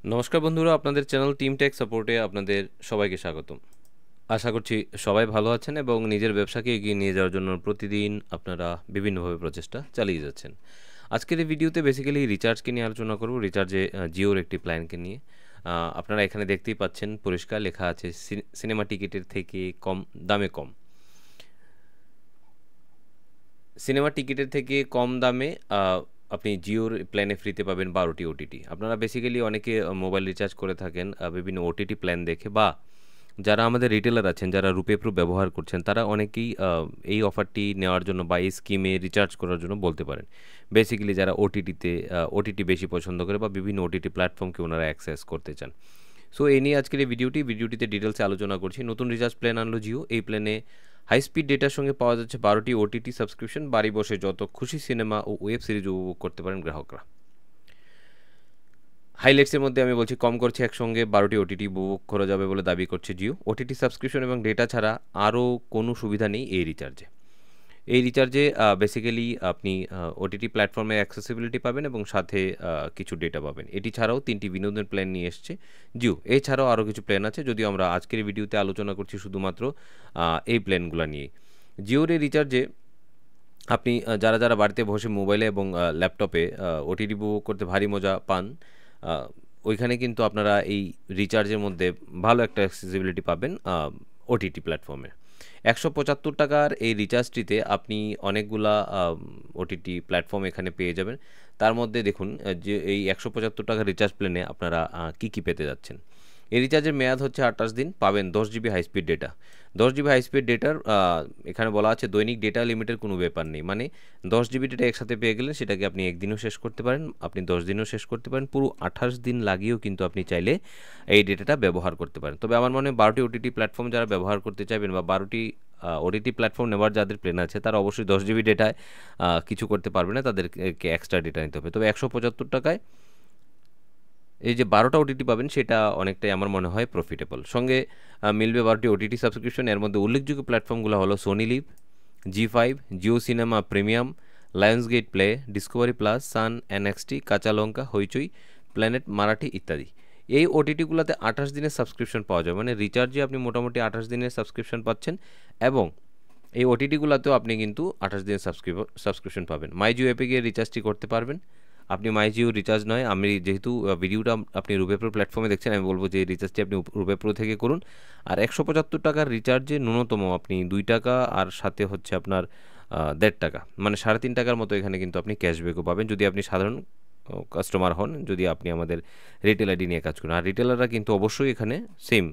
নমস্কার বন্ধুরা, আপনাদের চ্যানেল টিম টেক সাপোর্টে আপনাদের সবাইকে স্বাগতম। আশা করছি সবাই ভালো আছেন এবং নিজের ব্যবসাকে এগিয়ে নিয়ে যাওয়ার জন্য প্রতিদিন আপনারা বিভিন্নভাবে প্রচেষ্টা চালিয়ে যাচ্ছেন। আজকের এই ভিডিওতে বেসিক্যালি রিচার্জকে নিয়ে আলোচনা করব, রিচার্জে জিওর একটি প্ল্যানকে নিয়ে। আপনারা এখানে দেখতেই পাচ্ছেন পরিষ্কার লেখা আছে সিনেমা টিকিটের থেকে কম দামে কম। সিনেমা টিকিটের থেকে কম দামে আপনি জিওর প্ল্যানে ফ্রিতে পাবেন 12টি ওটিটি। আপনারা বেসিক্যালি অনেকে মোবাইল রিচার্জ করে থাকেন বিভিন্ন ওটিটি প্ল্যান দেখে, বা যারা আমাদের রিটেলার আছেন, যারা রুপে প্রো ব্যবহার করছেন, তারা অনেকেই এই অফারটি নেওয়ার জন্য বা এই স্কিমে রিচার্জ করার জন্য বলতে পারেন। বেসিক্যালি যারা ওটিটি বেশি পছন্দ করে বা বিভিন্ন ওটিটি প্ল্যাটফর্মকে ওনারা অ্যাক্সেস করতে চান। সো এই নিয়ে আজকের এই ভিডিওটিতে ডিটেলসে আলোচনা করছি। নতুন রিচার্জ প্ল্যান আনলো জিও। এই প্ল্যানে হাই স্পিড ডেটার সঙ্গে পাওয়া যাচ্ছে 12টি ওটিটি সাবস্ক্রিপশন। বাড়ি বসে যত খুশি সিনেমা ও ওয়েব সিরিজ উপভোগ করতে পারেন গ্রাহকরা। হাইলাইটসের মধ্যে আমি বলছি, কম করছে একসঙ্গে 12টি ওটিটি উপভোগ করা যাবে বলে দাবি করছে জিও। ওটিটি সাবস্ক্রিপশন এবং ডেটা ছাড়া আরও কোনো সুবিধা নেই এই রিচার্জে বেসিক্যালি আপনি ওটিটি প্ল্যাটফর্মে অ্যাক্সেসিবিলিটি পাবেন এবং সাথে কিছু ডেটা পাবেন। এটি ছাড়াও 3টি বিনোদন প্ল্যান নিয়ে এসছে জিও। এছাড়াও আরও কিছু প্ল্যান আছে, যদিও আমরা আজকের ভিডিওতে আলোচনা করছি শুধুমাত্র এই প্ল্যানগুলো নিয়ে। জিওর এই রিচার্জে আপনি যারা বাড়িতে বসে মোবাইলে এবং ল্যাপটপে ওটিটি উপভোগ করতে ভারী মজা পান, ওইখানে কিন্তু আপনারা এই রিচার্জের মধ্যে ভালো একটা অ্যাক্সেসিবিলিটি পাবেন ওটিটি প্ল্যাটফর্মে। 175 টাকার এই রিচার্জটিতে আপনি অনেকগুলা ওটিটি প্ল্যাটফর্ম এখানে পেয়ে যাবেন। তার মধ্যে দেখুন যে এই 175 টাকার রিচার্জ প্ল্যানে আপনারা কী পেতে যাচ্ছেন। এই রিচার্জের মেয়াদ হচ্ছে 28 দিন, পাবেন 10 GB high speed data. 10 GB high speed ডেটার এখানে বলা আছে দৈনিক ডেটা লিমিটের কোনো ব্যাপার নেই। মানে 10 জিবি ডেটা একসাথে পেয়ে গেলেন, সেটাকে আপনি একদিনও শেষ করতে পারেন, আপনি 10 দিনও শেষ করতে পারেন, পুরো 28 দিন লাগিয়েও কিন্তু আপনি চাইলে এই ডেটাটা ব্যবহার করতে পারেন। তবে আমার মনে হয় 12টি ওটিটি প্ল্যাটফর্ম যারা ব্যবহার করতে চাইবেন বা 12টি ওটিটি প্ল্যাটফর্ম নেওয়ার যাদের প্ল্যান আছে, তারা অবশ্যই 10 জিবি ডেটায় কিছু করতে পারবে না, তাদেরকে এক্সট্রা ডেটা নিতে হবে। তবে 175 টাকায় এই যে 12টা ওটিটি পাবেন, সেটা অনেকটাই আমার মনে হয় প্রফিটেবল। সঙ্গে মিলবে 12টি ওটিটি সাবস্ক্রিপশন। এর মধ্যে উল্লেখযোগ্য প্ল্যাটফর্মগুলো হলো Sony Liv, Zee five, Jio cinema premium, Lionsgate play, Discovery plus, Sun, NXT, Kancha Lanka, হইচই, প্ল্যানেট মারাঠি ইত্যাদি। এই ওটিটিগুলোতে 28 দিনের সাবস্ক্রিপশন পাওয়া যায়, মানে রিচার্জে আপনি মোটামুটি 28 দিনের সাবস্ক্রিপশন পাচ্ছেন, এবং এই ওটিটিগুলোতেও আপনি কিন্তু 28 দিনের সাবস্ক্রিপশন পাবেন। মাই জিও অ্যাপে গিয়ে রিচার্জটি করতে পারবেন। আপনি মাই জিও রিচার্জ নয়, আমি যেহেতু ভিডিওটা আপনি রুপে প্রো প্ল্যাটফর্মে দেখছেন, আমি বলবো যে এই রিচার্জটি আপনি রুপে প্রো থেকে করুন। আর 175 টাকার রিচার্জে ন্যূনতম আপনি 2 টাকা আর সাথে হচ্ছে আপনার 1.5 টাকা, মানে 3.5 টাকার মতো এখানে কিন্তু আপনি ক্যাশব্যাকও পাবেন, যদি আপনি সাধারণ কাস্টমার হন, যদি আপনি আমাদের রিটেল আইডি নিয়ে কাজ করেন। আর রিটেলাররা কিন্তু অবশ্যই এখানে সেম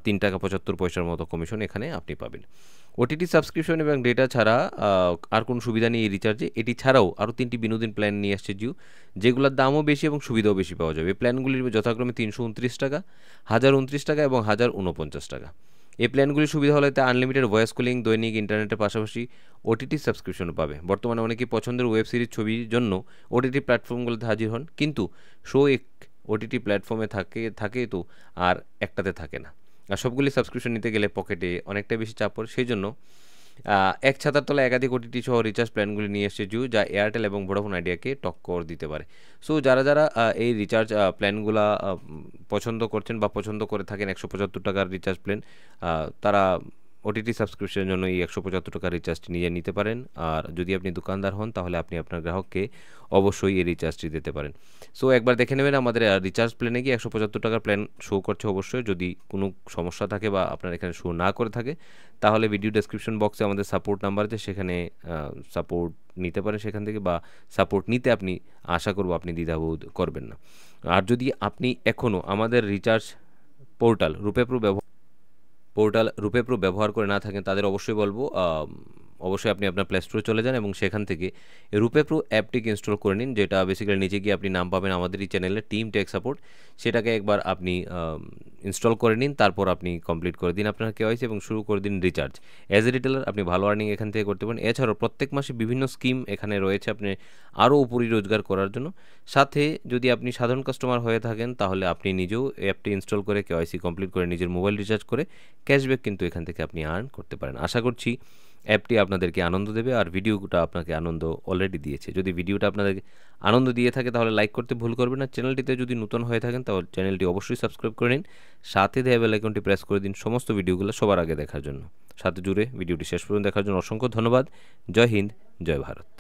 3 টাকা 75 পয়সার মতো কমিশন এখানে আপনি পাবেন। ওটিটি সাবস্ক্রিপশন এবং ডেটা ছাড়া আর কোনো সুবিধা নেই এই রিচার্জে। এটি ছাড়াও আরও 3টি বিনোদন প্ল্যান নিয়ে আসছে জিও, যেগুলোর দামও বেশি এবং সুবিধাও বেশি পাওয়া যাবে। এই প্ল্যানগুলির যথাক্রমে 329 টাকা, 1029 টাকা এবং 1049 টাকা। এই প্ল্যানগুলির সুবিধা হলো এতে আনলিমিটেড ভয়েস কলিং, দৈনিক ইন্টারনেটের পাশাপাশি ওটিটি সাবস্ক্রিপশনও পাবে। বর্তমানে অনেকেই পছন্দের ওয়েব সিরিজ, ছবির জন্য ওটিটি প্ল্যাটফর্মগুলোতে হাজির হন, কিন্তু শো এক ওটিটি প্ল্যাটফর্মে থাকে তো আর একটাতে থাকে না। আর সবগুলি সাবস্ক্রিপশন নিতে গেলে পকেটে অনেকটাই বেশি চাপ পড়ে। সেই জন্য এক ছাতার তলায় একাধিক ওটিটি সহ রিচার্জ প্ল্যানগুলি নিয়ে এসেছে জিও, যা এয়ারটেল এবং ভোডাফোন আইডিয়াকে টক্কর দিতে পারে। সো যারা এই রিচার্জ প্ল্যানগুলা পছন্দ করছেন বা পছন্দ করে থাকেন, 175 টাকার রিচার্জ প্ল্যান, তারা ওটিটি সাবস্ক্রিপশনের জন্য এই 175 টাকার রিচার্জটি নিজে নিতে পারেন। আর যদি আপনি দোকানদার হন, তাহলে আপনি আপনার গ্রাহককে অবশ্যই এই রিচার্জটি দিতে পারেন। সো একবার দেখে নেবেন আমাদের রিচার্জ প্ল্যানে গিয়ে 175 টাকার প্ল্যান শো করছে অবশ্যই। যদি কোনো সমস্যা থাকে বা আপনার এখানে শো না করে থাকে, তাহলে ভিডিও ডেসক্রিপশন বক্সে আমাদের সাপোর্ট নাম্বার আছে, সেখানে সাপোর্ট নিতে পারেন সেখান থেকে, বা সাপোর্ট নিতে আপনি আশা করব আপনি দ্বিধাবোধ করবেন না। আর যদি আপনি এখনও আমাদের রিচার্জ পোর্টাল রুপে প্রো ব্যবহার করে না থাকেন, তাদের অবশ্যই বলবো অবশ্যই আপনি আপনার প্লে স্টোরে চলে যান এবং সেখান থেকে রুপে প্রো অ্যাপটিকে ইনস্টল করে নিন, যেটা বেসিক্যালি নিচে গিয়ে আপনি নাম পাবেন আমাদের এই চ্যানেলে টিম টেক সাপোর্ট। সেটাকে একবার আপনি ইনস্টল করে নিন, তারপর আপনি কমপ্লিট করে দিন আপনার কেওয়াইসি এবং শুরু করে দিন রিচার্জ। অ্যাজ এ রিটেলার আপনি ভালো আর্নিং এখান থেকে করতে পারেন। এছাড়াও প্রত্যেক মাসে বিভিন্ন স্কিম এখানে রয়েছে আপনি আরও উপরি রোজগার করার জন্য। সাথে যদি আপনি সাধারণ কাস্টমার হয়ে থাকেন, তাহলে আপনি নিজেও অ্যাপটি ইনস্টল করে কেওয়াইসি কমপ্লিট করে নিজের মোবাইল রিচার্জ করে ক্যাশব্যাক কিন্তু এখান থেকে আপনি আর্ন করতে পারেন। আশা করছি অ্যাপটি আপনাদেরকে আনন্দ দেবে আর ভিডিওটা আপনাকে আনন্দ অলরেডি দিয়েছে। যদি ভিডিওটা আপনাদেরকে আনন্দ দিয়ে থাকে তাহলে লাইক করতে ভুল করবেন না। চ্যানেলটিতে যদি নতুন হয়ে থাকেন তাহলে চ্যানেলটি অবশ্যই সাবস্ক্রাইব করে নিন, সাথে দেওয়া বেল আইকনটি প্রেস করে দিন সমস্ত ভিডিওগুলো সবার আগে দেখার জন্য। সাথে জুড়ে ভিডিওটি শেষ পর্যন্ত দেখার জন্য অসংখ্য ধন্যবাদ। জয় হিন্দ, জয় ভারত।